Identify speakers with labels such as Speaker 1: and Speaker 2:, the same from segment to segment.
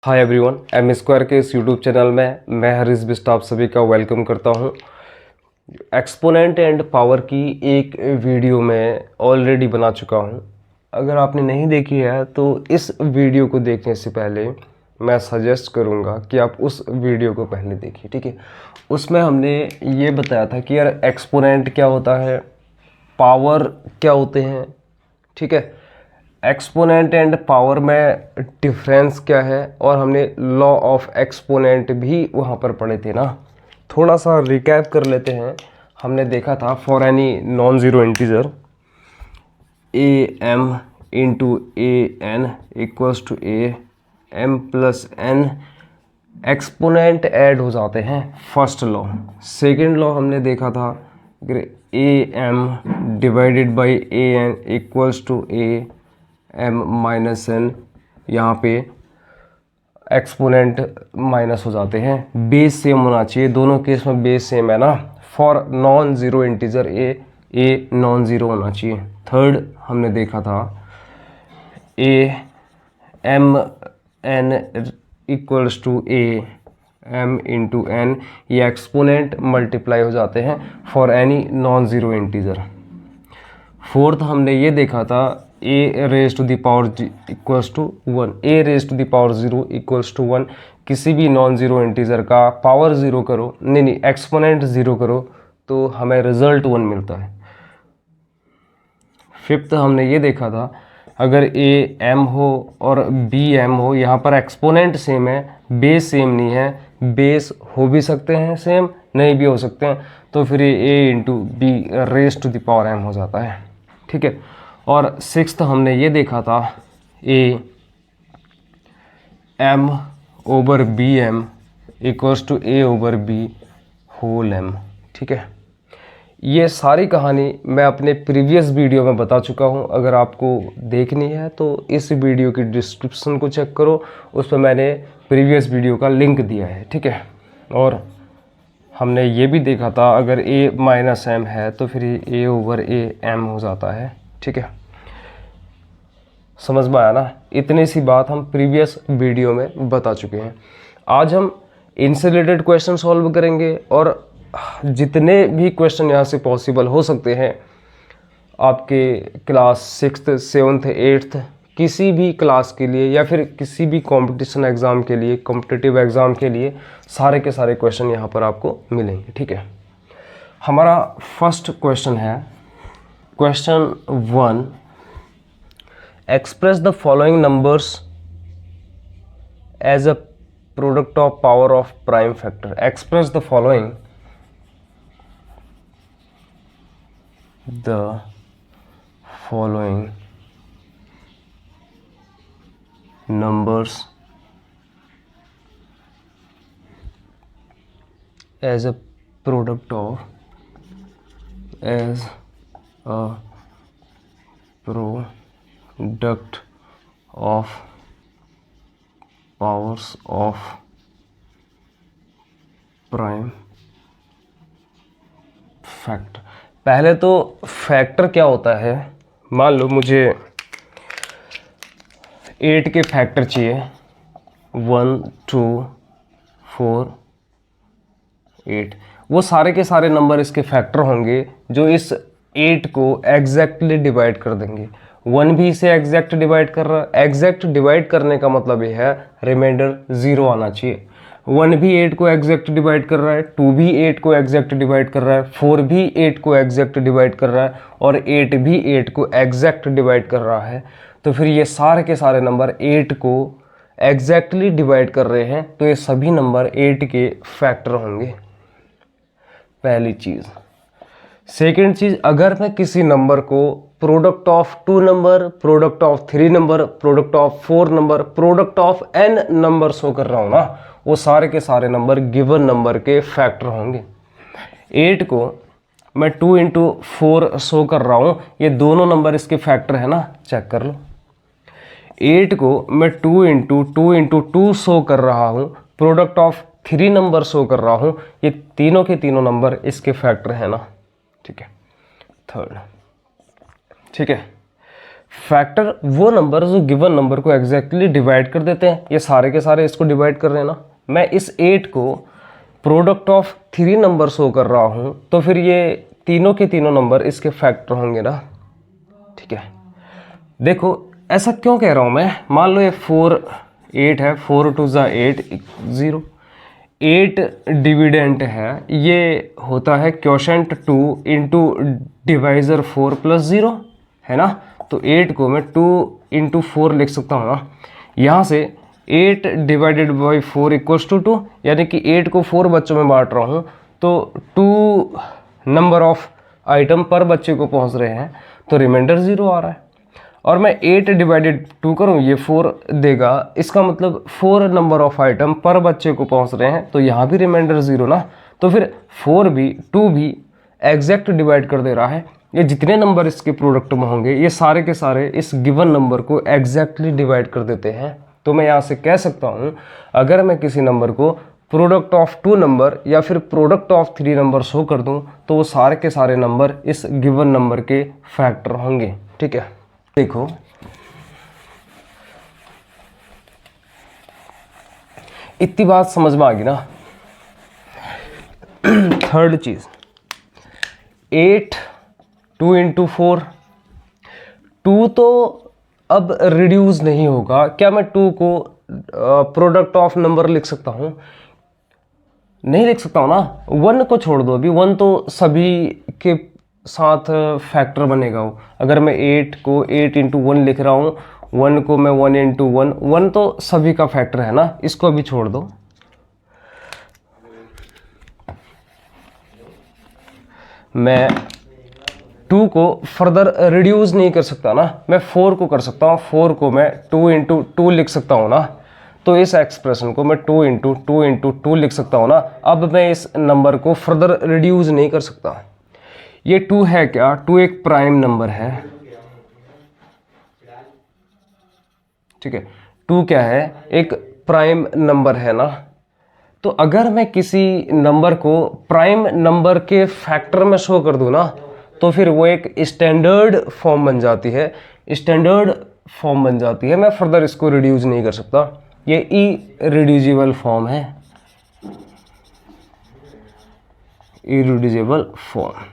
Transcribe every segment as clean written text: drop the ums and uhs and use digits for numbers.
Speaker 1: Hi everyone, M square के इस YouTube channel में मैं हरीश बिष्ट आप सभी का वेलकम करता हूं। एक्सपोनेंट एंड पावर की एक वीडियो मैं ऑलरेडी बना चुका हूं। अगर आपने नहीं देखी है तो इस वीडियो को देखने से पहले मैं सजेस्ट करूंगा कि आप उस वीडियो को पहले देखिए, ठीक है। उसमें हमने ये बताया था कि यार एक्सपोनेंट क्या होता है, पावर क्या होते हैं, ठीक है। एक्सपोनेंट एंड पावर में डिफरेंस क्या है, और हमने लॉ ऑफ एक्सपोनेंट भी वहाँ पर पढ़े थे ना। थोड़ा सा रिकैप कर लेते हैं। हमने देखा था for any non zero integer a m into a n equals to a m plus n exponent add हो जाते हैं, फर्स्ट लॉ। सेकेंड लॉ हमने देखा था a m divided by a n equals to a m minus n, यहाँ पे exponent minus हो जाते हैं। बेस सेम होना चाहिए, दोनों केस में बेस सेम है ना। For non zero integer a non zero होना चाहिए। थर्ड हमने देखा था a m n equals to a m into n, ये एक्सपोनेंट मल्टीप्लाई हो जाते हैं for any non zero integer. Fourth हमने ये देखा था a raise to the power equals to 1, a raise to the power 0 equals to 1। किसी भी नॉन ज़ीरो इंटीजर का पावर 0 करो, नहीं एक्सपोनेंट 0 करो तो हमें रिजल्ट 1 मिलता है। फिफ्थ हमने ये देखा था अगर ए एम हो और बी एम हो, यहाँ पर एक्सपोनेंट सेम है, बेस सेम नहीं है। बेस हो भी सकते हैं सेम, नहीं भी हो सकते हैं, तो फिर ये a into b raise to the power m हो जाता है, ठीक है। और सिक्स्थ हमने ये देखा था a m over b m equals to a over b whole m, ठीक है। ये सारी कहानी मैं अपने प्रीवियस वीडियो में बता चुका हूँ। अगर आपको देखनी है तो इस वीडियो की डिस्क्रिप्शन को चेक करो, उस पर मैंने प्रीवियस वीडियो का लिंक दिया है, ठीक है। और हमने ये भी देखा था अगर a माइनस एम है तो फिर a ओवर ए एम हो जाता है, ठीक है। समझ में आया ना। इतनी सी बात हम प्रीवियस वीडियो में बता चुके हैं। आज हम इनसे रिलेटेड क्वेश्चन सॉल्व करेंगे, और जितने भी क्वेश्चन यहाँ से पॉसिबल हो सकते हैं आपके क्लास 6th 7th 8th किसी भी क्लास के लिए, या फिर किसी भी कंपटीशन एग्ज़ाम के लिए, कॉम्पिटिटिव एग्ज़ाम के लिए, सारे के सारे क्वेश्चन यहाँ पर आपको मिलेंगे, ठीक है। हमारा फर्स्ट क्वेश्चन है question 1, express the following numbers as a product of power of prime factor. Express the following numbers as a product of powers of prime factor. पहले तो फैक्टर क्या होता है, मान लो मुझे 8 के फैक्टर चाहिए, 1 2 4 8, वो सारे के सारे नंबर इसके फैक्टर होंगे जो इस 8 को एग्जैक्टली डिवाइड कर देंगे। 1 भी इसे एग्जैक्ट डिवाइड कर रहा है। एग्जैक्ट डिवाइड करने का मतलब ये है रिमाइंडर 0 आना चाहिए। 1 भी 8 को एग्जैक्ट डिवाइड कर रहा है, 2 भी 8 को एग्जैक्ट डिवाइड कर रहा है, 4 भी 8 को एग्जैक्ट डिवाइड कर रहा है, और 8 भी 8 को एग्जैक्ट डिवाइड कर रहा है। तो फिर ये सारे के सारे नंबर 8 को एग्जैक्टली डिवाइड कर रहे हैं, तो ये सभी नंबर 8 के फैक्टर होंगे, पहली चीज़। सेकेंड चीज़, अगर मैं किसी नंबर को product of 2 number, product of 3 number, product of 4 number, product of n number show कर रहा हूँ ना, वो सारे के सारे नंबर गिवन नंबर के फैक्टर होंगे। 8 को मैं 2 इंटू 4 शो कर रहा हूँ, ये दोनों नंबर इसके फैक्टर है ना, चेक कर लो। 8 को मैं 2 इंटू 2 शो कर रहा हूँ, प्रोडक्ट ऑफ 3 नंबर शो कर रहा हूँ, ये तीनों के तीनों नंबर इसके फैक्टर है ना, ठीक है। थर्ड, ठीक है। फैक्टर वो नंबर जो गिवन नंबर को एग्जैक्टली डिवाइड कर देते हैं। ये सारे के सारे इसको डिवाइड कर रहे हैं ना। मैं इस 8 को प्रोडक्ट ऑफ 3 नंबर शो कर रहा हूँ, तो फिर ये तीनों के तीनों नंबर इसके फैक्टर होंगे ना। ठीक है, देखो ऐसा क्यों कह रहा हूँ मैं। मान लो ये 4 8 है, 4 2 ज़ा 8 0। 8 डिविडेंट है, ये होता है क्वोशेंट 2 इंटू डिवाइज़र 4 प्लस 0 है ना। तो 8 को मैं 2 इंटू 4 लिख सकता हूँ ना। यहाँ से 8 डिवाइडेड बाई 4 इक्वल्स टू 2, यानी कि 8 को 4 बच्चों में बांट रहा हूँ, तो 2 नंबर ऑफ आइटम पर बच्चे को पहुँच रहे हैं, तो रिमाइंडर 0 आ रहा है। और मैं 8 डिवाइडेड 2 करूँ, ये 4 देगा, इसका मतलब 4 नंबर ऑफ आइटम पर बच्चे को पहुँच रहे हैं, तो यहाँ भी रिमाइंडर 0 ना। तो फिर 4 भी 2 भी एग्जैक्ट डिवाइड कर दे रहा है। ये जितने नंबर इसके प्रोडक्ट में होंगे ये सारे के सारे इस गिवन नंबर को एग्जैक्टली डिवाइड कर देते हैं। तो मैं यहाँ से कह सकता हूँ, अगर मैं किसी नंबर को प्रोडक्ट ऑफ 2 नंबर या फिर प्रोडक्ट ऑफ 3 नंबर शो कर दूँ, तो वो सारे के सारे नंबर इस गिवन नंबर के फैक्टर होंगे। ठीक है, देखो इतनी बात समझ में आ गई ना। थर्ड चीज, 8 2 इंटू 4, 2 तो अब रिड्यूस नहीं होगा। क्या मैं 2 को प्रोडक्ट ऑफ नंबर लिख सकता हूँ? नहीं लिख सकता हूँ ना। 1 को छोड़ दो, अभी 1 तो सभी के साथ फैक्टर बनेगा वो। अगर मैं 8 को 8 इंटू 1 लिख रहा हूँ, 1 को मैं 1 इंटू 1, 1 तो सभी का फैक्टर है ना, इसको अभी छोड़ दो। मैं 2 को फर्दर रिड्यूस नहीं कर सकता ना, मैं 4 को कर सकता हूँ। 4 को मैं 2 इंटू 2 लिख सकता हूँ ना, तो इस एक्सप्रेशन को मैं 2 इंटू 2 इंटू 2 लिख सकता हूँ ना। अब मैं इस नंबर को फर्दर रिड्यूस नहीं कर सकता। ये 2 है क्या? 2 एक प्राइम नंबर है। ठीक है, 2 क्या है? एक प्राइम नंबर है ना। तो अगर मैं किसी नंबर को प्राइम नंबर के फैक्टर में शो कर दूं ना, तो फिर वो एक स्टैंडर्ड फॉर्म बन जाती है। स्टैंडर्ड फॉर्म बन जाती है, मैं फर्दर इसको रिड्यूस नहीं कर सकता। ये इरिड्यूसिबल फॉर्म है, इरिड्यूसिबल फॉर्म।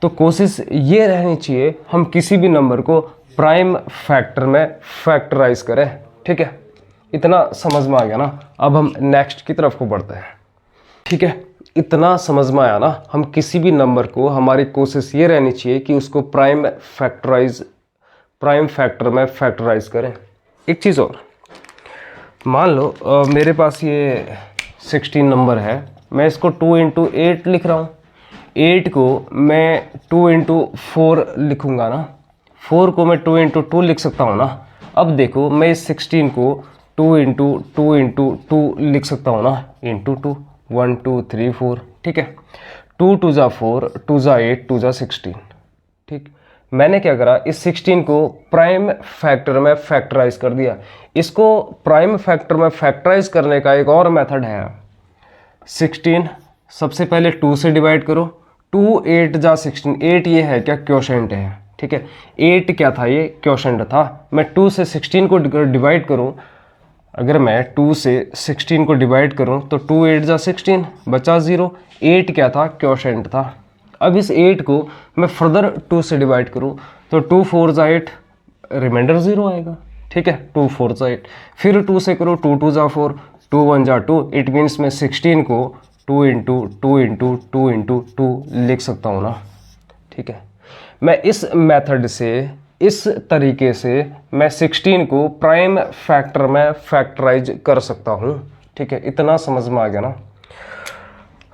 Speaker 1: तो कोशिश ये रहनी चाहिए हम किसी भी नंबर को प्राइम फैक्टर में फैक्टराइज करें। ठीक है, इतना समझ में आ गया ना। अब हम नेक्स्ट की तरफ को बढ़ते हैं। ठीक है, इतना समझ में आया ना। हम किसी भी नंबर को, हमारी कोशिश ये रहनी चाहिए कि उसको प्राइम फैक्टर में फैक्टराइज करें। एक चीज़ और, मान लो मेरे पास ये 16 नंबर है, मैं इसको 2 इंटू 8 लिख रहा हूँ। 8 को मैं 2 इंटू 4 लिखूँगा ना। 4 को मैं 2 इंटू 2 लिख सकता हूँ ना। अब देखो मैं इस 16 को 2 इंटू 2 इंटू 2 लिख सकता हूँ ना, इंटू 2, 1 2 3 4। ठीक है, 2 2 ज़ा 4, 2 ज़ा 8, 2 ज़ा 16। ठीक, मैंने क्या करा, इस 16 को प्राइम फैक्टर में फैक्टराइज कर दिया। इसको प्राइम फैक्टर में फैक्टराइज करने का एक और मेथड है। 16 सबसे पहले 2 से डिवाइड करो। 2 8 जा 16, 8 ये है क्या? क्वोशेंट है। ठीक है, 8 क्या था? ये क्वोशेंट था। मैं 2 से 16 को डिवाइड करूं, अगर मैं 2 से 16 को डिवाइड करूं तो 2 8 जा 16, बचा 0। 8 क्या था? क्वोशेंट था। अब इस 8 को मैं फर्दर 2 से डिवाइड करूं तो 2 4 जा 8, रिमाइंडर 0 आएगा। ठीक है, 2 4 जा 8। फिर 2 से करो, 2 2 जा 4, 2 1 जा 2। इट मीन्स मैं 16 को 2 इंटू 2 इंटू 2 इंटू 2 लिख सकता हूँ ना। ठीक है, मैं इस मेथड से, इस तरीके से मैं 16 को प्राइम फैक्टर में फैक्टराइज कर सकता हूँ। ठीक है, इतना समझ में आ गया ना।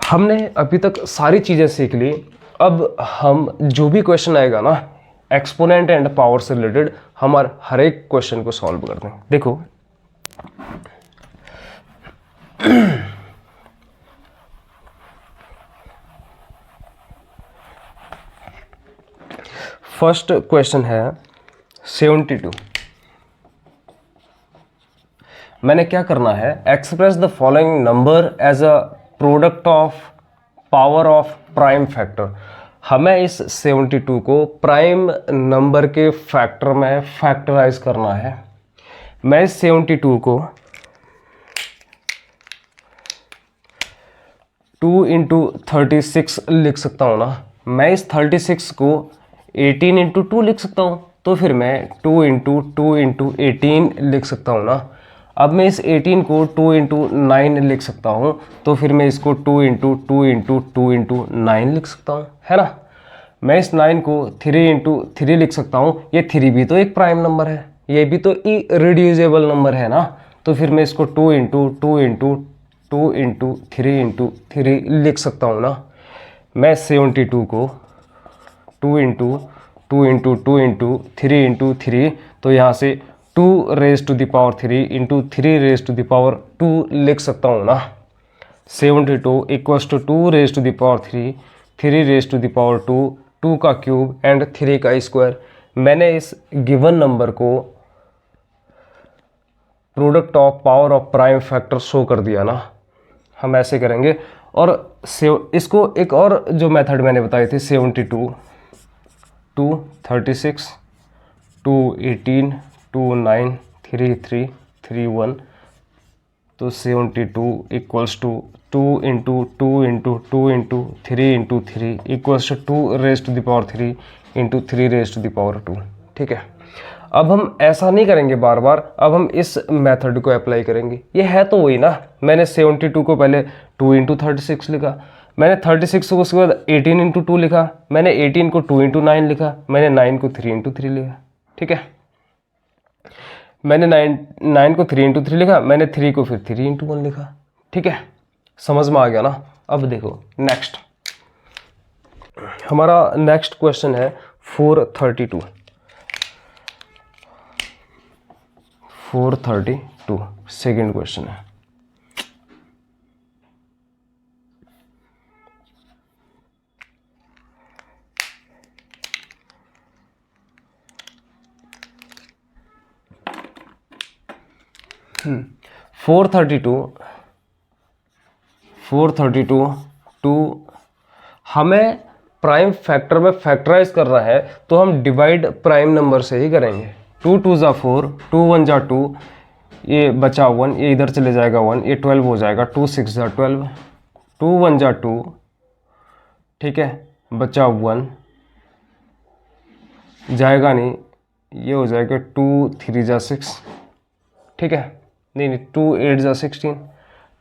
Speaker 1: हमने अभी तक सारी चीज़ें सीख ली। अब हम जो भी क्वेश्चन आएगा ना एक्सपोनेंट एंड पावर से रिलेटेड, हमारे हर एक क्वेश्चन को सॉल्व करते हैं। देखो फर्स्ट क्वेश्चन है 72। मैंने क्या करना है, express the following number as a product of power of prime factor. हमें इस 72 को प्राइम नंबर के फैक्टर में फैक्टराइज करना है। मैं इस 72 को 2 इंटू 36 लिख सकता हूँ ना। मैं इस 36 को 18 इंटू 2 लिख सकता हूँ, तो फिर मैं 2 इंटू 2 इंटू 18 लिख सकता हूँ ना। अब मैं इस 18 को 2 इंटू 9 लिख सकता हूँ, तो फिर मैं इसको 2 इंटू 2 इंटू 2 इंटू 9 लिख सकता हूँ, है ना। मैं इस 9 को 3 इंटू 3 लिख सकता हूँ। ये 3 भी तो एक प्राइम नंबर है, ये भी तो इरेड्यूसिबल नंबर है ना। तो फिर मैं इसको 2 इंटू 2 इंटू 2 इंटू 3 इंटू 3 लिख सकता हूँ ना। मैं 72 को 2 इंटू 2 इंटू 2 इंटू 3 इंटू 3, तो यहाँ से 2 raise to the power 3 into 3 raise to the power 2 लिख सकता हूँ ना। 72 equals to 2 raise to the power 3, 3 raise to the power 2, 2 का क्यूब एंड 3 का स्क्वायर। मैंने इस गिवन नंबर को product of power of prime factor show कर दिया ना। हम ऐसे करेंगे। और इसको एक और जो मेथड मैंने बताई थी, 72 2 36 2 18 2 9 3 3 3 1, तो 72 equals to 2 into 2 into 2 into 3 into 3 equals to 2 raise to the power 3 into 3 raise to the power 2। ठीक है, अब हम ऐसा नहीं करेंगे बार बार, अब हम इस मेथड को अप्लाई करेंगे। ये है तो वही ना। मैंने 72 को पहले 2 इंटू 36 लिखा, मैंने 36 को उसके बाद 18 इंटू 2 लिखा, मैंने 18 को 2 इंटू 9 लिखा, मैंने 9 को 3 इंटू 3 लिखा। ठीक है, मैंने 9 को 3 इंटू 3 लिखा, मैंने 3 को फिर 3 इंटू 1 लिखा। ठीक है, समझ में आ गया ना। अब देखो नेक्स्ट, हमारा नेक्स्ट क्वेश्चन है 432 सेकेंड क्वेश्चन है। फोर थर्टी टू टू हमें प्राइम फैक्टर में फैक्टराइज करना है, तो हम डिवाइड प्राइम नंबर से ही करेंगे। 2 2 ज़ा 4, 2 1 ज़ा 2, ये बचा 1, ये इधर चले जाएगा 1, ये 12 हो जाएगा। 2 6 ज़ा 12, 2 1 ज़ा 2, ठीक है, बचा 1 जाएगा नहीं, ये हो जाएगा 2 3 ज़ा 6, ठीक है, नहीं 2 8 ज़ा 16,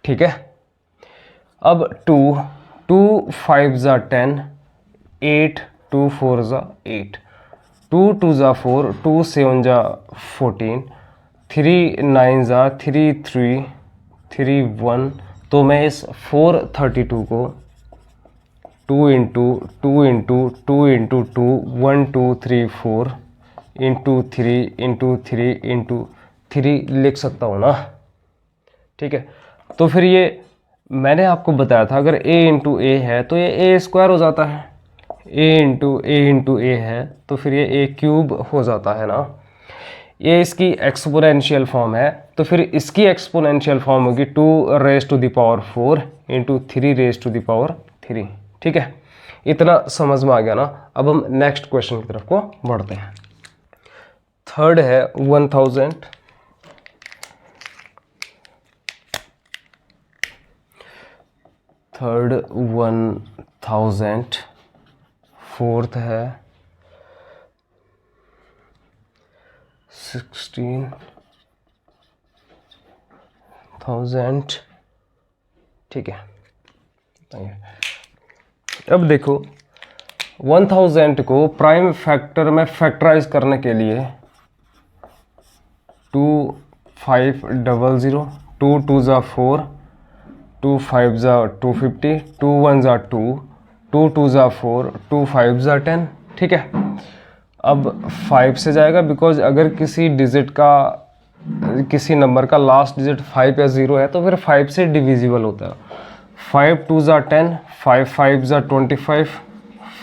Speaker 1: ठीक है। अब 2 2 5 ज़ा 10, 8 2 4 ज़ा 8, 2 2 ज़ा 4, 2 7 ज़ा 14, 3 9 ज़ा 3 3 3 1। तो मैं इस 432 को 2 into 2 into 2 into 2 1 2 3 4 into 3 into 3 into 3 लिख सकता हूँ ना। ठीक है, तो फिर ये मैंने आपको बताया था, अगर a इंटू ए है तो ये a स्क्वायर हो जाता है, a इंटू ए है तो फिर ये a क्यूब हो जाता है ना। ये इसकी एक्सपोनेंशियल फॉर्म है, तो फिर इसकी एक्सपोनेंशियल फॉर्म होगी 2 raise to the power 4 into 3 raise to the power 3। ठीक है, इतना समझ में आ गया ना। अब हम नेक्स्ट क्वेश्चन की तरफ को बढ़ते हैं। थर्ड है 1000, थर्ड 1000, फोर्थ है 16,000। ठीक है, अब देखो 1000 को प्राइम फैक्टर में फैक्टराइज करने के लिए 2 5 0 0, 2 2 ज़ा 4, 2 5 ज़ा 250, 2 1 ज़ा 2, 2 2 ज़ा 4, 2 5 ज़ा 10। ठीक है, अब 5 से जाएगा, बिकॉज अगर किसी डिजिट का, किसी नंबर का लास्ट डिजिट 5 या 0 है तो फिर 5 से डिविजिबल होता है। 5 2 ज़ा 10, 5 5 ज़ा 25,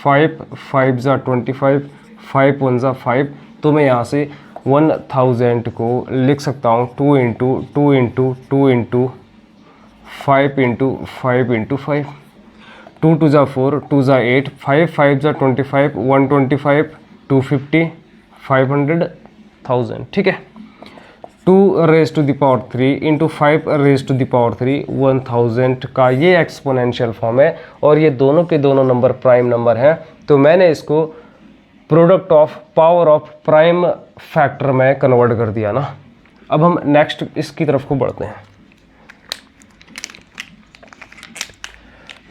Speaker 1: 5 5 ज़ा 25, 5 1 ज़ा 5। तो मैं यहाँ से 1000 को लिख सकता हूँ 2 into 2 into 2 into 5 into 5 into 5। 2 2 ज़ा 4, 2 ज़ा 8, 5 5 ज़ा 25, 125, 250, 500, 1000, ठीक है। 2 raise to the power 3 into 5 raise to the power 3, 1000 का ये एक्सपोनेंशियल फॉर्म है, और ये दोनों के दोनों नंबर प्राइम नंबर हैं, तो मैंने इसको product of power of prime factor में कन्वर्ट कर दिया ना। अब हम नेक्स्ट इसकी तरफ को बढ़ते हैं।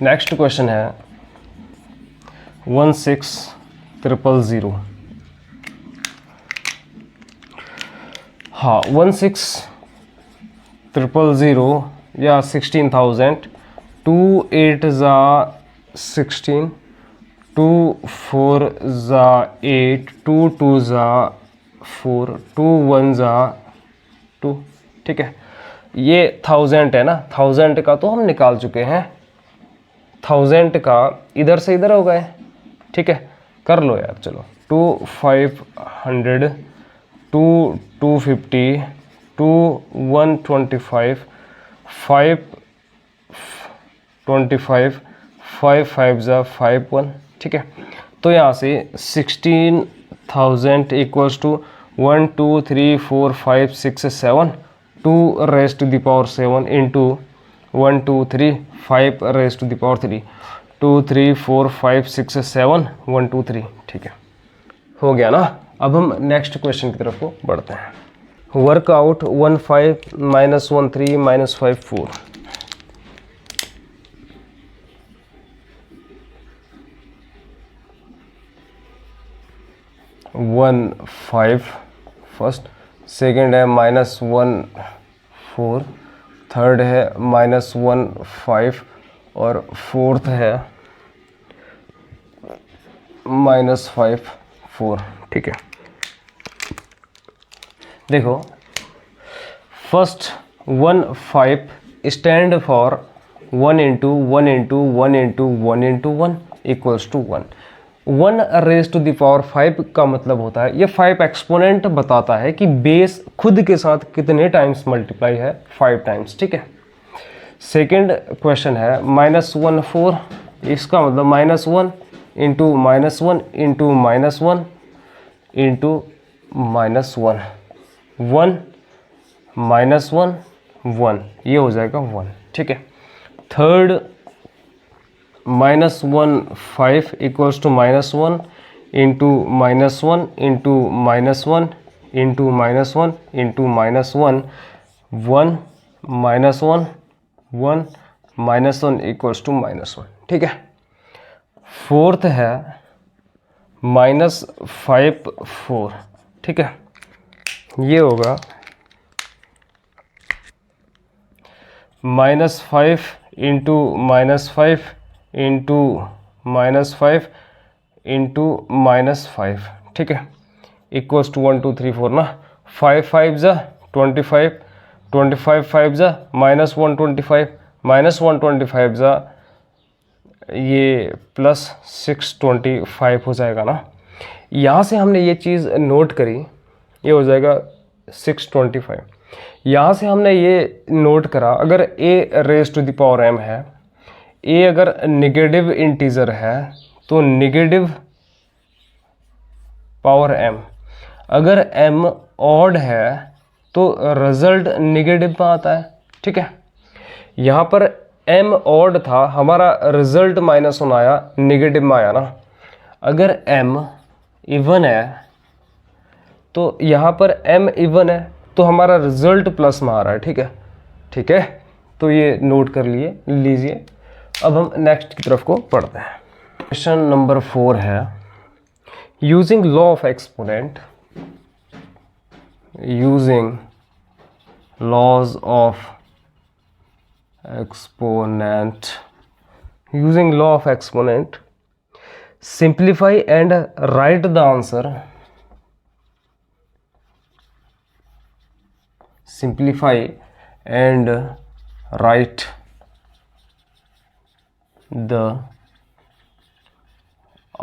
Speaker 1: नेक्स्ट क्वेश्चन है 16000। हाँ, 16000 या 16000, 2 8 ज़ा 16, 2 4 ज़ा 8, 2 2 ज़ा 4, 2 1 ज़ा 2, ठीक है। ये 1000 है ना, 1000 का तो हम निकाल चुके हैं, 1000 का इधर से इधर हो गए, ठीक है। कर लो यार, चलो। 2 500, 2 250, 2 125, 5 25, 5 5 ज़ा 5 1, ठीक है। तो यहाँ से 16000 equals to 1 2 3 4 5 6 7, 2 raise to the power 7 into 1 2 3 5 raise to the power 3, 2 3 4 5 6 7 1 2 3, ठीक है। हो गया ना। अब हम नेक्स्ट क्वेश्चन की तरफ को बढ़ते हैं। वर्कआउट 1 5 -1 3 -5 4। 1 5 फर्स्ट, सेकेंड है -1 4, थर्ड है -1 5 और फोर्थ है -5 4, ठीक है। देखो, first 1 5 stand for 1 into 1 into 1 into 1 into 1 equals to 1। 1 raise to the power 5 का मतलब होता है, ये 5 एक्सपोनेंट बताता है कि बेस खुद के साथ कितने टाइम्स मल्टीप्लाई है, 5 टाइम्स, ठीक है। सेकेंड क्वेश्चन है -1 4, इसका मतलब -1 इंटू -1 इंटू -1 इंटू -1, 1 -1 1, ये हो जाएगा 1, ठीक है। Third -1 5 equals to -1 into -1 into -1 into -1 into -1, 1 -1 1 -1 equals to -1, ठीक है। फोर्थ है -5 4, ठीक है। ये होगा -5 इंटू -5 इंटू -5 इंटू -5, ठीक है, इक्वल्स टू 1 2 3 4 ना। 5 5 ज़ा 25, 25 5 ज़ा -125, -125 ज़ा ये +625 हो जाएगा ना। यहाँ से हमने ये चीज़ नोट करी, ये हो जाएगा 625। यहाँ से हमने ये नोट करा, अगर a raise to the power m है, a अगर नेगेटिव इंटीजर है तो नेगेटिव पावर m, अगर m ऑड है तो रिजल्ट नेगेटिव में आता है, ठीक है। यहाँ पर m ऑड था, हमारा रिजल्ट -1 आया, नेगेटिव में आया ना। अगर m इवन है तो यहाँ पर m इवन है तो हमारा रिजल्ट प्लस में आ रहा है, ठीक है, ठीक है। तो ये नोट कर लीजिए। अब हम नेक्स्ट की तरफ को पढ़ते हैं। क्वेश्चन नंबर 4 है, using law of exponent, using laws of exponent, using law of exponent, simplify and write the answer, simplify and write the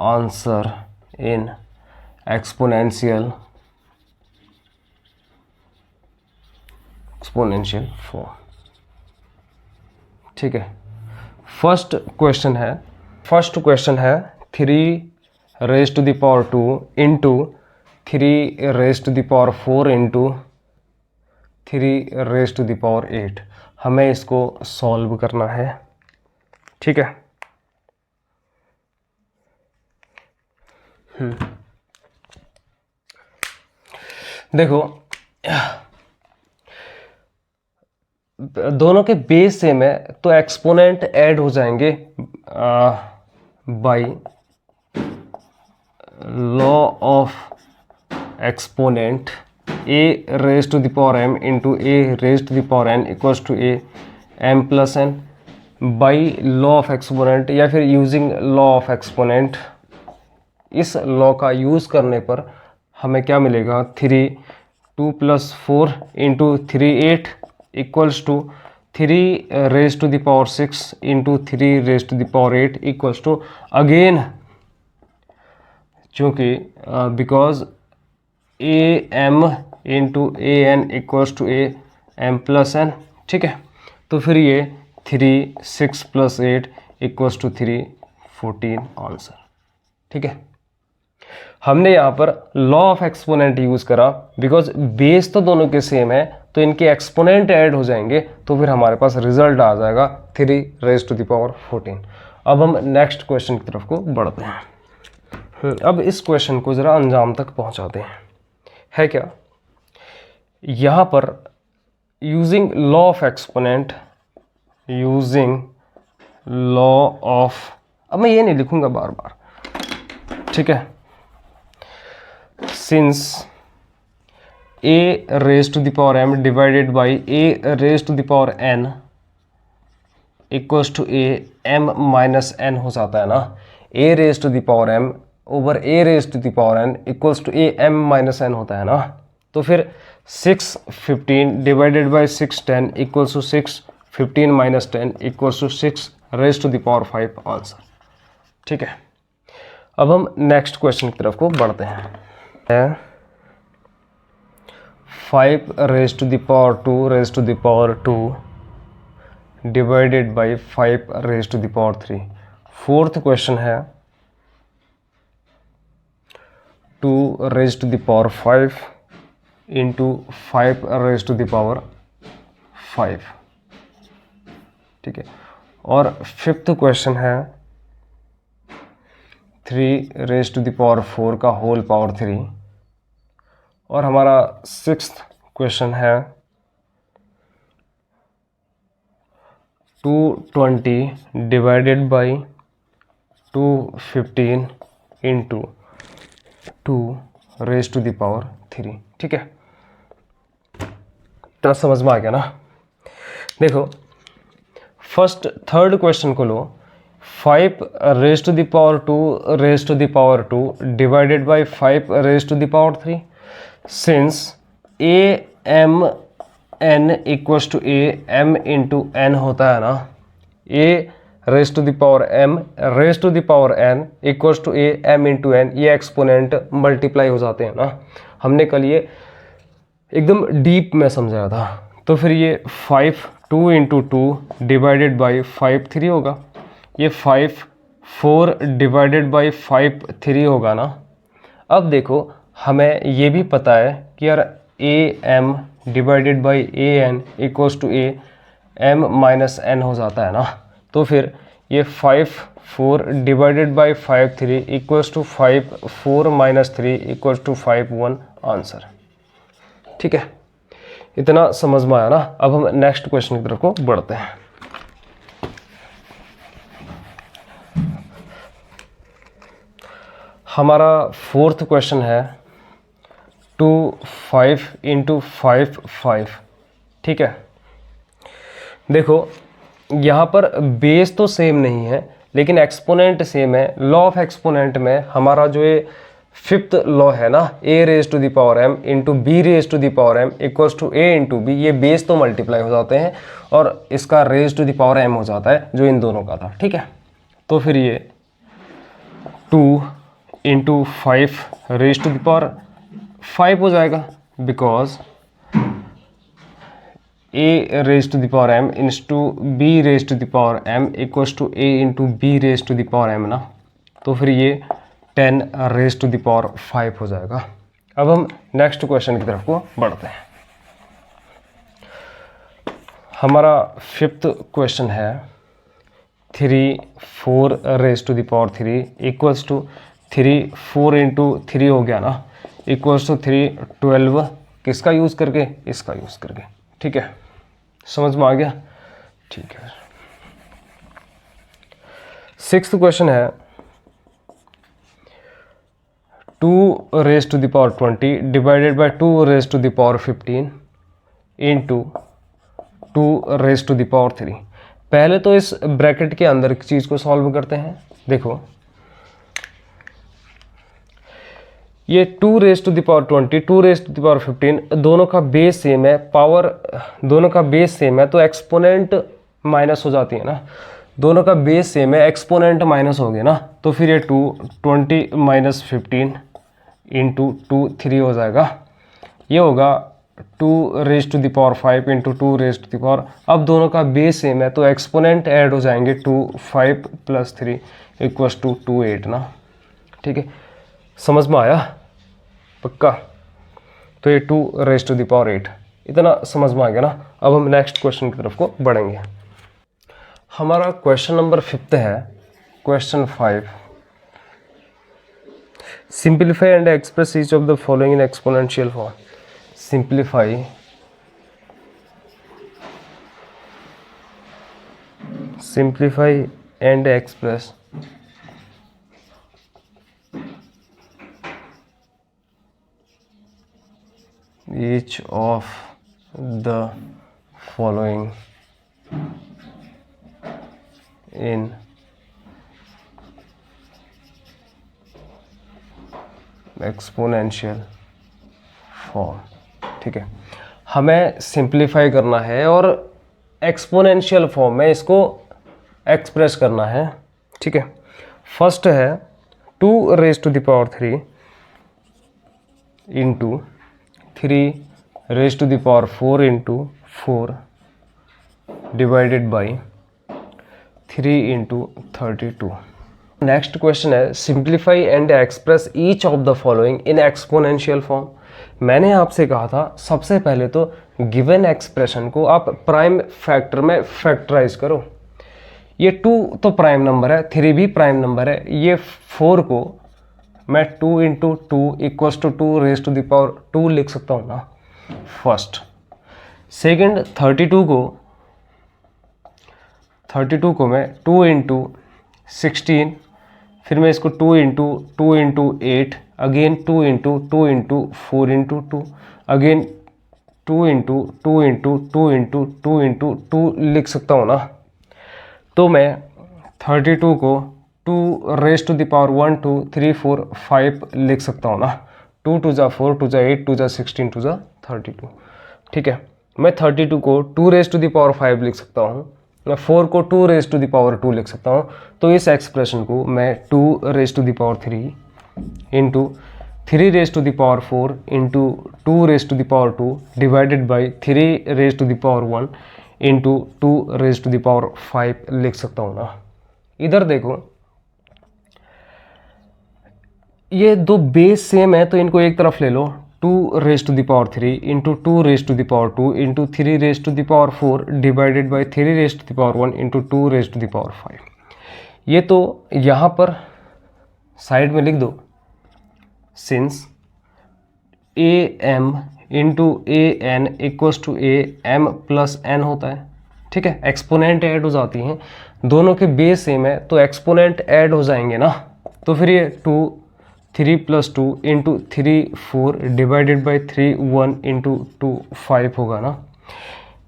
Speaker 1: answer in exponential form, ठीक है। फर्स्ट क्वेश्चन है फर्स्ट क्वेश्चन है 3 raise to the power 2 into 3 raise to the power 4 into 3 raise to the power 8। हमें इसको solve करना है, ठीक है। देखो दोनों के बेस सेम है तो एक्सपोनेंट ऐड हो जाएंगे by law of exponent a raise to the power m into a raise to the power n equals to a m plus n by law of exponent, या फिर using law of exponent. इस law का use करने पर हमें क्या मिलेगा, 3 2 + 4 into 3 8 equals to 3 raise to the power 6 into 3 raise to the power 8 equals to again, चूँकि because a m into a n equals to a m plus n, ठीक है। तो फिर ये 3 6 + 8 इक्वल्स टू 3 14 आंसर, ठीक है। हमने यहाँ पर लॉ ऑफ एक्सपोनेंट यूज़ करा बिकॉज बेस तो दोनों के सेम है तो इनके एक्सपोनेंट ऐड हो जाएंगे तो फिर हमारे पास रिजल्ट आ जाएगा 3 रेज टू द पावर 14। अब हम नेक्स्ट क्वेश्चन की तरफ को बढ़ते हैं। अब इस क्वेश्चन को ज़रा अंजाम तक पहुँचाते हैं। है क्या, यहाँ पर using law of exponent, using law of, अब मैं ये नहीं लिखूँगा बार बार, ठीक है। Since a raise to the power m divided by a raise to the power n equals to a m minus n हो जाता है ना, a raise to the power m over a raise to the power n equals to a m minus n होता है ना। तो फिर 6 15 divided by 6 10 equals to 6 15 minus 10 equals to 6 raise to the power 5 answer, ठीक है। अब हम next question की तरफ को बढ़ते हैं। 5 raise to the power 2 raise to the power 2 divided by 5 raise to the power 3। Fourth question है 2 raise to the power 5 into 5 raise to the power 5, ठीक है। और फिफ्थ क्वेश्चन है 3 रेज टू द पावर 4 का whole power 3। और हमारा sixth question है 220 divided by 215 into 2 raise to the power 3, ठीक है। इतना समझ में आ गया ना। देखो फर्स्ट थर्ड क्वेश्चन को लो, 5 raise to the power 2 raise to the power 2 divided by 5 raise to the power 3। Since a m n equals to a m into n होता है ना, a raise to the power m raise to the power n equals to a m into n, ये exponent multiply हो जाते हैं ना। हमने कल ये एकदम डीप में समझाया था। तो फिर ये 5 2 इंटू 2 डिवाइडेड बाई 5 3 होगा, ये 5 4 डिवाइडेड बाई 5 3 होगा ना। अब देखो हमें ये भी पता है कि यार a m divided by a n equals to a m minus n हो जाता है ना। तो फिर ये 5 4 divided by 5 3 equals to 5 4 minus 3 equals to 5 1 answer, ठीक है। इतना समझ में आया ना। अब हम नेक्स्ट क्वेश्चन की तरफ को बढ़ते हैं। हमारा फोर्थ क्वेश्चन है 2 5 इंटू 5 5, ठीक है। देखो यहाँ पर बेस तो सेम नहीं है लेकिन एक्सपोनेंट सेम है। लॉ ऑफ एक्सपोनेंट में हमारा जो ये फिफ्थ लॉ है ना, a raise to the power m into b raise to the power m equals to a into b, ये बेस तो मल्टीप्लाई हो जाते हैं और इसका raise to the power m हो जाता है जो इन दोनों का था, ठीक है। तो फिर ये 2 into 5 raise to the power 5 हो जाएगा because a raise to the power m into b raise to the power m equals to a into b raise to the power m ना, तो फिर ये 10 रेज टू द पावर 5 हो जाएगा। अब हम नेक्स्ट क्वेश्चन की तरफ को बढ़ते हैं। हमारा फिफ्थ क्वेश्चन है 4 raise to the power 3 equals to 4 into 3 हो गया ना, इक्वल्स टू 12 किसका यूज़ करके, इसका यूज़ करके। ठीक है, समझ में आ गया। ठीक है, सिक्स्थ क्वेश्चन है 2 raise to the power 20 divided by 2 raise to the power 15 into 2 raise to the power 3। पहले तो इस ब्रैकेट के अंदर की चीज़ को सॉल्व करते हैं। देखो ये 2 raise to the power 20 2 raise to the power 15 दोनों का बेस सेम है, पावर दोनों का बेस सेम है, तो एक्सपोनेंट माइनस हो जाती है ना, दोनों का बेस सेम है, एक्सपोनेंट माइनस हो गया ना, तो फिर ये 20 माइनस 15 इंटू 2 3 हो जाएगा। ये होगा 2 raise to the power 5 into 2 raise to the power, अब दोनों का बेस सेम है तो एक्सपोनेंट ऐड हो जाएंगे, 2 5 प्लस 3 इक्वल्स टू 2 8 ना। ठीक है, समझ में आया पक्का। तो ये 2 रेज टू द पावर 8 इतना समझ में आ गया ना। अब हम नेक्स्ट क्वेश्चन की तरफ को बढ़ेंगे। हमारा क्वेश्चन नंबर 5 है, question 5 simplify and express each of the following in exponential form. Simplify and express each of the following in exponential form। ठीक है, हमें सिंप्लीफाई करना है और एक्सपोनेंशियल फॉर्म में इसको एक्सप्रेस करना है। ठीक है, फर्स्ट है 2 raise to the power 3 into 3 raise to the power 4 into 4 divided by 3 into 32। Next question है simplify and express each of the following in exponential form. मैंने आपसे कहा था सबसे पहले तो गिवन एक्सप्रेशन को आप प्राइम फैक्टर में फैक्टराइज करो। ये 2 तो प्राइम नंबर है, 3 भी प्राइम नंबर है, ये 4 को मैं 2 into 2 equals to 2 raise to the power 2 लिख सकता हूँ ना, फर्स्ट। सेकेंड 32 को मैं 2 इंटू 16, फिर मैं इसको 2 into 8, again 2 into 4 into 2, again 2 into 2 लिख सकता हूँ ना। तो मैं 32 को 2 रेज टू द पावर 1 2 3 4 5 लिख सकता हूँ ना। 2 2 जा 4 2 जा 8 2 जा 16 2 जा 32। ठीक है, मैं 32 को 2 रेज टू द पावर 5 लिख सकता हूँ, मैं 4 को 2 रेज टू द पावर 2 लिख सकता हूँ। तो इस एक्सप्रेशन को मैं 2 raise to the power 3 into 3 raise to the power 4 into 2 raise to the power 2 divided by 3 raise to the power 1 into 2 raise to the power 5 लिख सकता हूँ ना। इधर देखो ये दो बेस सेम है तो इनको एक तरफ ले लो, 2 raise to the power 3 into 2 raise to the power 2 into 3 raise to the power 4 divided by 3 raise to the power 1 into 2 raise to the power 5। ये तो यहाँ पर साइड में लिख दो, since a m into a n equals to a m plus n होता है। ठीक है, एक्सपोनेंट ऐड हो जाती हैं, दोनों के बेस सेम है तो एक्सपोनेंट ऐड हो जाएंगे ना। तो फिर ये 2 3 plus 2 into 3 4 divided by 3 1 into 2 5 होगा ना।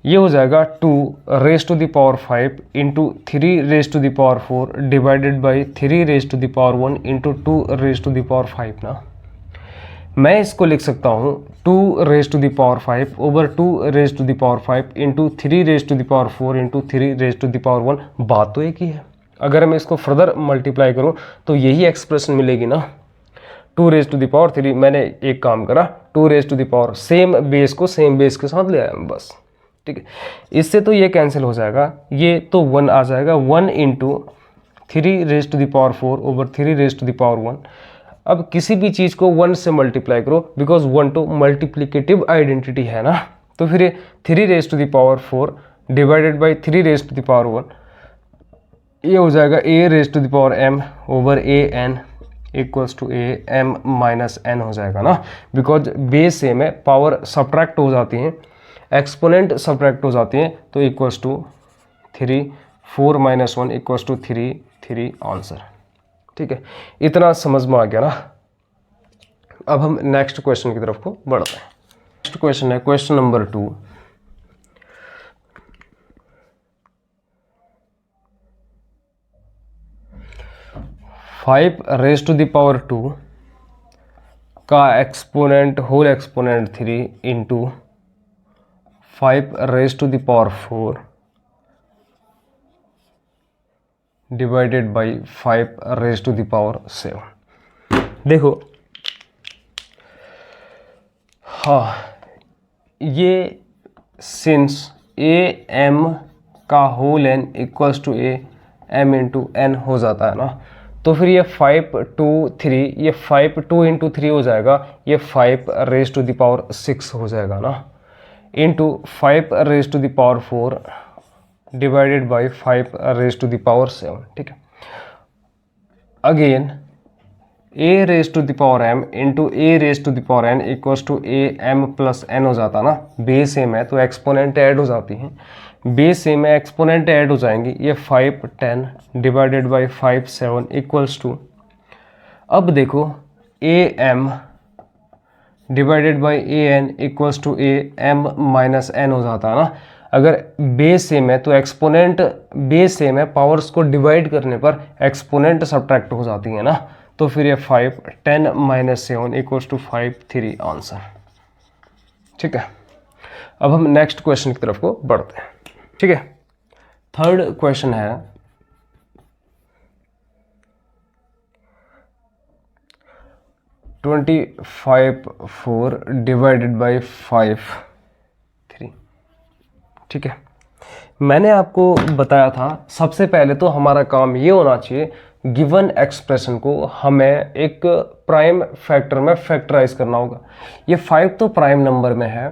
Speaker 1: ये हो जाएगा 2 raise to the power 5 into 3 raise to the power 4 divided by 3 raise to the power 1 into 2 raise to the power 5 ना। मैं इसको लिख सकता हूँ 2 raise to the power 5 over 2 raise to the power 5 into 3 raise to the power 4 into 3 raise to the power 1। बात तो एक ही है, अगर मैं इसको फर्दर मल्टीप्लाई करूँ तो यही एक्सप्रेशन मिलेगी ना। 2 रेज टू द पावर 3, मैंने एक काम करा, 2 raise to the power same base को सेम बेस के साथ ले आया बस। ठीक है। इससे तो ये कैंसिल हो जाएगा, ये तो 1 आ जाएगा, 1 इंटू 3⁴ ओवर 3⁴1। अब किसी भी चीज़ को 1 से मल्टीप्लाई करो, बिकॉज 1 तो मल्टीप्लिकेटिव आइडेंटिटी है ना, तो फिर 3⁴ डिवाइडेड बाई 3⁴1, ये हो जाएगा a⁴m over an equals to am minus n हो जाएगा ना, बिकॉज बेस सेम है, पावर सब्ट्रैक्ट हो जाती हैं, एक्सपोनेंट सब्ट्रैक्ट हो जाती हैं, तो equals to 3 4 - 1 equals to 3 3 answer. ठीक है, इतना समझ में आ गया ना। अब हम नेक्स्ट क्वेश्चन की तरफ को बढ़ते हैं। नेक्स्ट क्वेश्चन है question number 2। Five raise to the power 2 का exponent whole exponent 3 into 5 raise to the power 4 divided by 5 raise to the power 7। देखो, हाँ, ये सिंस ए एम का whole n equals to a m into n हो जाता है ना, तो फिर ये 5 2 3, ये 5 2 इंटू 3 हो जाएगा, ये 5 रेज टू द पावर 6 हो जाएगा ना, into 5 raise to the power 4 divided by 5 raise to the power 7। ठीक है, again a raise to the power m into a raise to the power n equals to a m plus n हो जाता ना, base same है तो exponent add हो जाती हैं, बेस सेम है एक्सपोनेंट ऐड हो जाएंगी, ये 5 10 डिवाइडेड बाई 5 7 इक्वल्स टू, अब देखो a m divided by a n equals to a m minus n हो जाता है ना। अगर बेस सेम है तो एक्सपोनेंट बेस सेम है, पावर्स को डिवाइड करने पर एक्सपोनेंट सब्ट्रैक्ट हो जाती है ना, तो फिर ये 5 10 - 7 इक्वल्स टू 5 3 आंसर। ठीक है, अब हम नेक्स्ट क्वेश्चन की तरफ को बढ़ते हैं। ठीक है, थर्ड क्वेश्चन है 25 4 डिवाइडेड बाई 5 3। ठीक है, मैंने आपको बताया था सबसे पहले तो हमारा काम ये होना चाहिए, गिवन एक्सप्रेशन को हमें एक प्राइम फैक्टर में फैक्टराइज करना होगा। ये 5 तो प्राइम नंबर में है,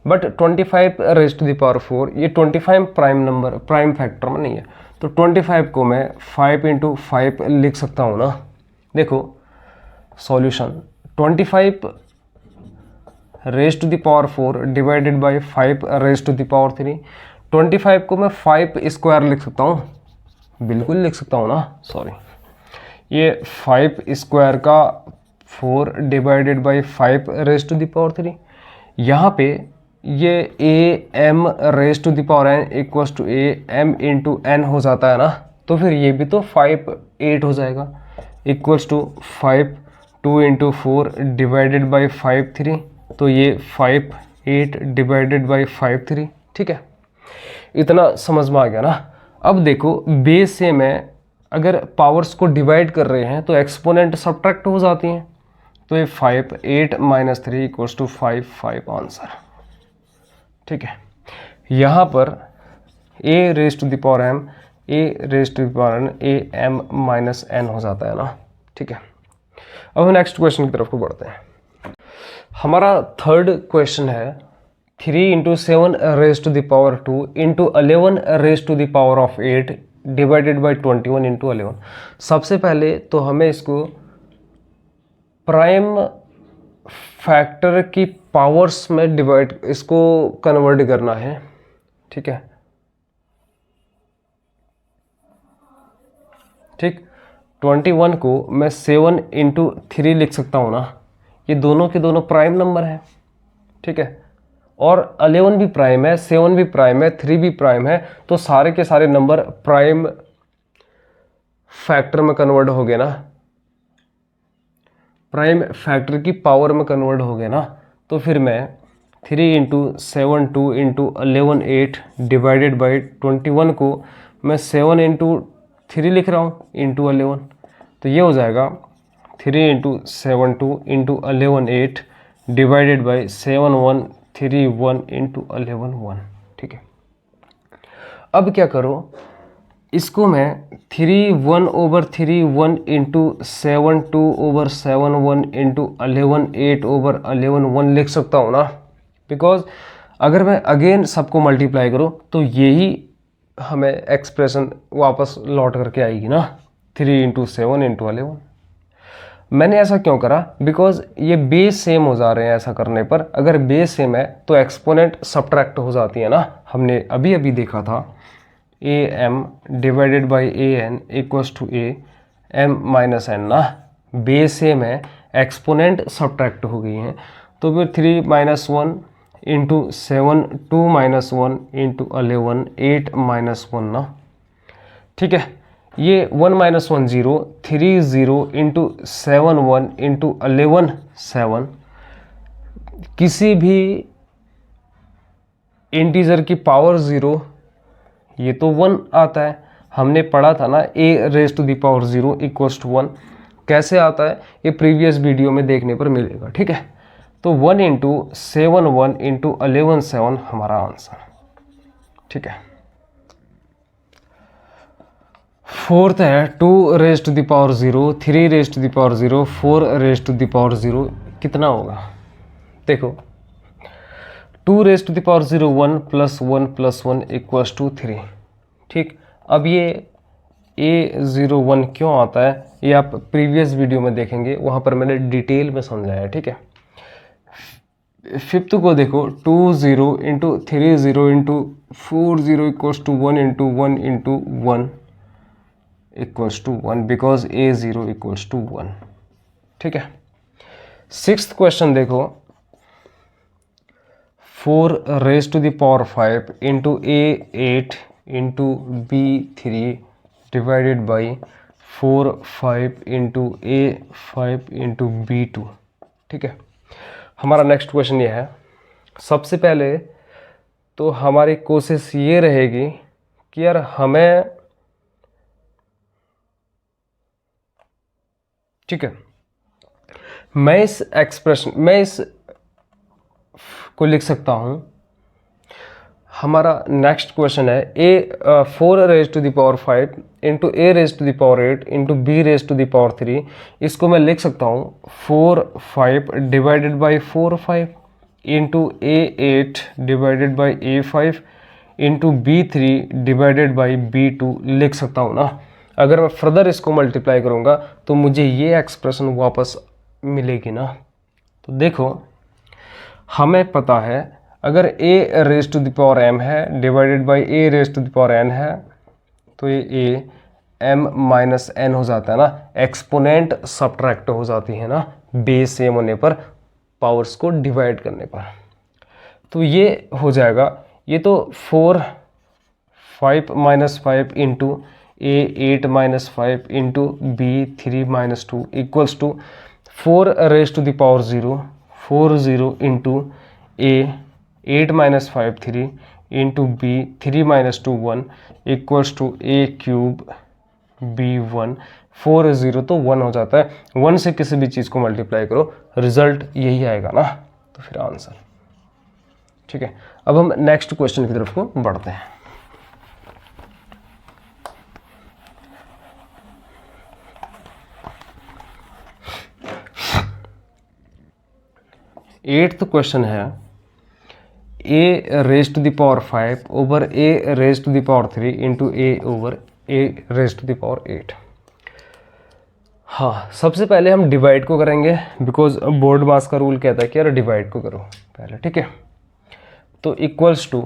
Speaker 1: but 25 raise to the power 4 ये 25 प्राइम नंबर प्राइम फैक्टर में नहीं है, तो 25 को मैं 5 इंटू 5 लिख सकता हूँ ना। देखो solution, 25 raise to the power 4 divided by 5 raise to the power 3। 25 को मैं 5 स्क्वायर लिख सकता हूँ, बिल्कुल लिख सकता हूँ ना, सॉरी, ये 5 स्क्वायर का 4 divided by 5 raise to the power 3। यहाँ पे ये a m raise to the power n equals to a m into n हो जाता है ना, तो फिर ये भी तो 5 8 हो जाएगा, equals to 5 2 into 4 divided by 5 3, तो ये 5 8 डिवाइडेड बाई 5 3। ठीक है, इतना समझ में आ गया ना। अब देखो बेस से मैं अगर पावर्स को डिवाइड कर रहे हैं तो एक्सपोनेंट सब्ट्रैक्ट हो जाती हैं, तो ये 5 8 - 3 इक्वल्स टू 5 5 आंसर। ठीक है, यहाँ पर a raise to the power m a raise to the power n a m minus n हो जाता है ना। ठीक है, अब हम नेक्स्ट क्वेश्चन की तरफ को बढ़ते हैं। हमारा थर्ड क्वेश्चन है 3 into 7 raise to the power 2 into 11 raise to the power of 8 divided by 21 into 11। सबसे पहले तो हमें इसको प्राइम फैक्टर की पावर्स में डिवाइड, इसको कन्वर्ट करना है। ठीक है, ठीक, 21 को मैं 7 इंटू 3 लिख सकता हूँ ना, ये दोनों के दोनों प्राइम नंबर हैं। ठीक है, और 11 भी प्राइम है, 7 भी प्राइम है, 3 भी प्राइम है, तो सारे के सारे नंबर प्राइम फैक्टर में कन्वर्ट हो गए ना, प्राइम फैक्टर की पावर में कन्वर्ट हो गए ना। तो फिर मैं 3 इंटू 7 2 इंटू 11 8 डिवाइडेड बाई 21 को मैं 7 इंटू 3 लिख रहा हूँ इंटू 11, तो ये हो जाएगा 3 into 7 2 into 11 8 divided by 7 1 3 1 into 11 1। ठीक है, अब क्या करो, इसको मैं 3 1/3 1 इंटू 7 2/7 1 इंटू 11 8/11 1 लिख सकता हूँ ना, बिकॉज अगर मैं अगेन सबको मल्टीप्लाई करूँ तो यही हमें एक्सप्रेशन वापस लौट करके आएगी ना, 3 इंटू 7 इंटू 11। मैंने ऐसा क्यों करा, बिकॉज ये बेस सेम हो जा रहे हैं। ऐसा करने पर अगर बेस सेम है तो एक्सपोनेंट सब्ट्रैक्ट हो जाती है ना, हमने अभी अभी देखा था a m divided by a n equals to a m minus n ना, बेस सेम है, एक्सपोनेंट सब्ट्रैक्ट हो गई हैं। तो फिर 3 - 1 इंटू 7 2 - 1 इंटू 11 8 - 1 ना, ठीक है। ये 1 - 1 0 3 0 इंटू 7 1 इंटू 11 7, किसी भी इंटीजर की पावर 0 ये तो 1 आता है। हमने पढ़ा था ना a raise to the power 0 equals to 1, कैसे आता है ये प्रीवियस वीडियो में देखने पर मिलेगा, ठीक है। तो 1 इंटू 7 1 इंटू 11 7 हमारा आंसर, ठीक है। फोर्थ है 2 raise to the power 0 3 raise to the power 0 4 raise to the power 0, कितना होगा देखो, 2 raise to the power 0 1 + 1 + 1 equals to 3, ठीक। अब ये A01 क्यों आता है ये आप प्रीवियस वीडियो में देखेंगे, वहाँ पर मैंने डिटेल में समझाया, ठीक है। फिफ्थ को देखो 2 0 into 3 0 into 4 0 equals to 1 into 1 into 1 equals to 1, because A0 equals to 1, ठीक है। सिक्स्थ क्वेश्चन देखो 4 raise to the power 5 into A8 into B3 divided by 4 5 into A5 into B2, ठीक है। हमारा नेक्स्ट क्वेश्चन ये है। सबसे पहले तो हमारी कोशिश ये रहेगी कि यार हमें, ठीक है, मैं इस को लिख सकता हूं। हमारा नेक्स्ट क्वेश्चन है 4 raise to the power 5 into A raise to the power 8 into B raise to the power 3, इसको मैं लिख सकता हूँ 4 5 divided by 4 5 into A8 divided by A5 into B3 divided by B2 लिख सकता हूँ ना। अगर मैं फर्दर इसको मल्टीप्लाई करूँगा तो मुझे ये एक्सप्रेशन वापस मिलेगी ना। तो देखो हमें पता है अगर A raise to the power m है divided by A raise to the power n है तो ये A m माइनस n हो जाता है ना, एक्सपोनेंट सब्ट्रैक्ट हो जाती है ना बेस सेम होने पर, पावर्स को डिवाइड करने पर। तो ये हो जाएगा, ये तो 4 5 - 5 into A8 - 5 into B3 - 2 equals to 4 raise to the power 0 4 0 into A8 - 5 3 into B3 - 2 1 equals to A³ B1 4 0 तो 1 हो जाता है। 1 से किसी भी चीज़ को मल्टीप्लाई करो रिजल्ट यही आएगा ना, तो फिर आंसर, ठीक है। अब हम नेक्स्ट क्वेश्चन की तरफ को बढ़ते हैं। एट्थ क्वेश्चन है A raise to the power 5 over A raise to the power 3 into A over A raise to the power 8। हाँ, सबसे पहले हम डिवाइड को करेंगे, बिकॉज बोर्ड मास का रूल कहता है कि यार डिवाइड को करो पहले, ठीक है। तो equals to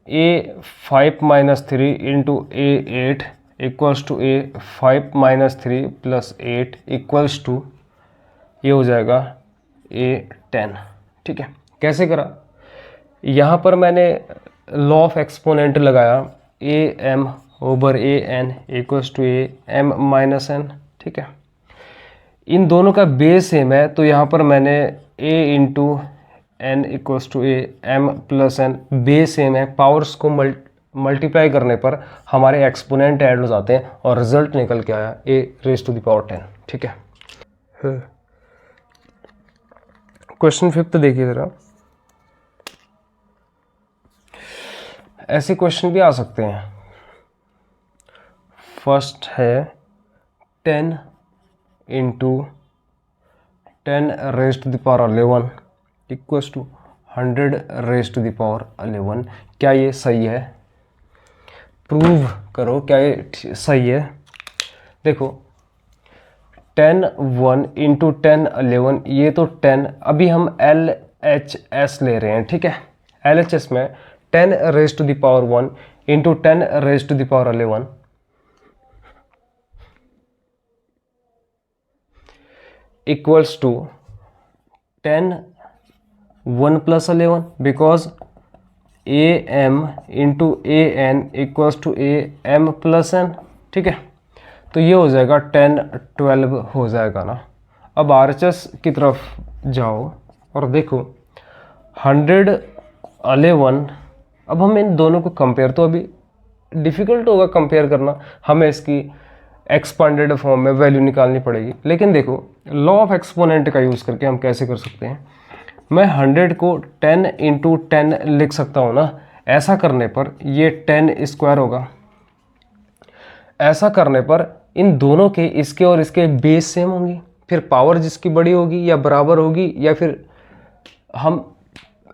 Speaker 1: A5 - 3 into A8 equals to A5 - 3 plus 8 equals to, ये हो जाएगा A10, ठीक है। कैसे करा, यहाँ पर मैंने लॉ ऑफ एक्सपोनेंट लगाया AM over AN equals to AM minus n, ठीक है। इन दोनों का बेस सेम है तो यहाँ पर मैंने A into n equals to AM plus n, base same है, पावर्स को मल्टीप्लाई करने पर हमारे एक्सपोनेंट ऐड हो जाते हैं और रिजल्ट निकल के आया A raise to the power 10, ठीक है। क्वेश्चन 5th देखिए जरा। ऐसे क्वेश्चन भी आ सकते हैं। फर्स्ट है 10 into 10 raise to the power 11 equals to 100 raise to the power 11। क्या ये सही है? प्रूव करो क्या ये सही है। देखो 10 1 इंटू 10 11, ये तो 10, अभी हम LHS ले रहे हैं, ठीक है। LHS में 10 raise to the power 1 into 10 raise to the power 11 equals to 10 1 plus 11, because AM into AN equals to AM plus N, ठीक है। तो ये हो जाएगा 10 12 हो जाएगा ना। अब RHS की तरफ जाओ और देखो 100 11। अब हम इन दोनों को कंपेयर, तो अभी डिफ़िकल्ट होगा कंपेयर करना, हमें इसकी एक्सपांडेड फॉर्म में वैल्यू निकालनी पड़ेगी। लेकिन देखो लॉ ऑफ एक्सपोनेंट का यूज़ करके हम कैसे कर सकते हैं, मैं 100 को 10 इंटू 10 लिख सकता हूँ ना। ऐसा करने पर ये 10 स्क्वायर होगा। ऐसा करने पर इन दोनों के, इसके और इसके बेस सेम होंगी, फिर पावर जिसकी बड़ी होगी या बराबर होगी, या फिर हम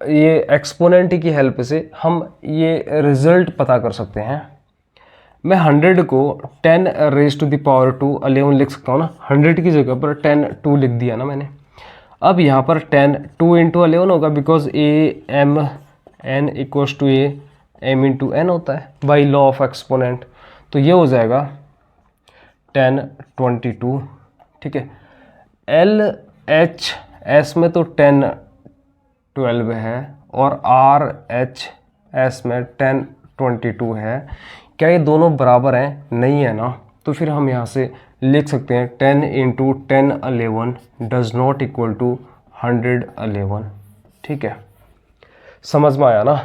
Speaker 1: ये एक्सपोनेंट की हेल्प से हम ये रिजल्ट पता कर सकते हैं। मैं 100 को 10 रेज़ टू द पावर 2 11 लिख सकता हूँ ना। 100 की जगह पर 10 2 लिख दिया ना मैंने। अब यहाँ पर 10 2 इंटू 11 होगा, because AM N equals to AM into N होता है बाई लॉ ऑफ एक्सपोनेंट। तो ये हो जाएगा 10 22, ठीक है। LHS में तो 10 12 है और RHS में 10 22 है। क्या ये दोनों बराबर हैं? नहीं है ना। तो फिर हम यहाँ से लिख सकते हैं 10 into 10 11 does not equal to 100 11, ठीक है। समझ में आया ना?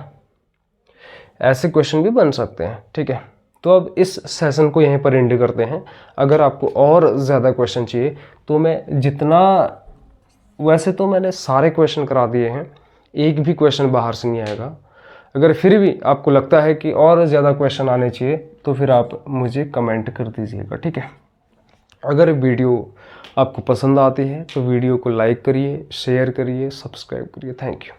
Speaker 1: ऐसे क्वेश्चन भी बन सकते हैं, ठीक है। तो अब इस सेशन को यहीं पर एंड करते हैं। अगर आपको और ज़्यादा क्वेश्चन चाहिए तो मैं जितना, वैसे तो मैंने सारे क्वेश्चन करा दिए हैं, एक भी क्वेश्चन बाहर से नहीं आएगा। अगर फिर भी आपको लगता है कि और ज़्यादा क्वेश्चन आने चाहिए तो फिर आप मुझे कमेंट कर दीजिएगा, ठीक है। अगर वीडियो आपको पसंद आती है तो वीडियो को लाइक करिए, शेयर करिए, सब्सक्राइब करिए। Thank you.